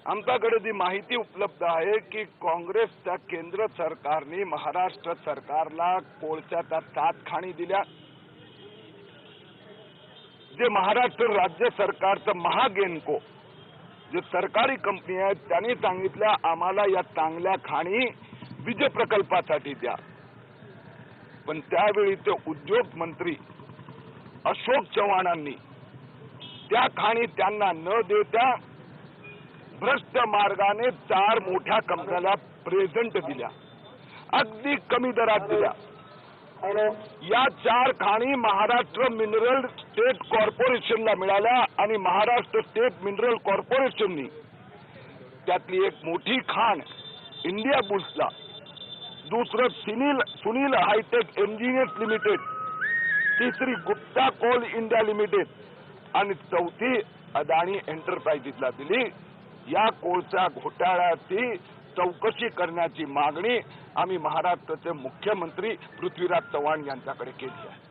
आमच्याकडे जी माहिती उपलब्ध आहे की काँग्रेसच्या केंद्र सरकारने महाराष्ट्र सरकारला कोळशाच्या 7 खाणी दिल्या। जे महाराष्ट्र राज्य सरकारचं महागेनको जे सरकारी कंपनी आहे त्यांनी सांगितलं आम्हाला या चांगल्या खाणी वीज प्रकल्पासाठी द्या। पण त्यावेळी ते उद्योग मंत्री अशोक चव्हाणांनी त्या खाणी त्यांना न देता भ्रष्ट मार्गाने 4 मोठ्या कंपन्याला प्रेझेंट दिल्या, अगदी कमी दरात दिल्या। या 4 खाणी महाराष्ट्र मिनरल स्टेट कॉर्पोरेशनला मिळाल्या आणि महाराष्ट्र स्टेट मिनरल कॉर्पोरेशननी त्यातली एक मोठी खाण इंडिया बुल्सला, दुसरं सुनील हायटेक इंजिनियर्स लिमिटेड, तिसरी गुप्ता कोल इंडिया लिमिटेड आणि चौथी अदानी एंटरप्राइजेसला दिली। या कोळसा घोटाळ्याची चौकशी करण्याची मागणी आम्ही महाराष्ट्राचे मुख्यमंत्री पृथ्वीराज चव्हाण यांच्याकडे केली आहे।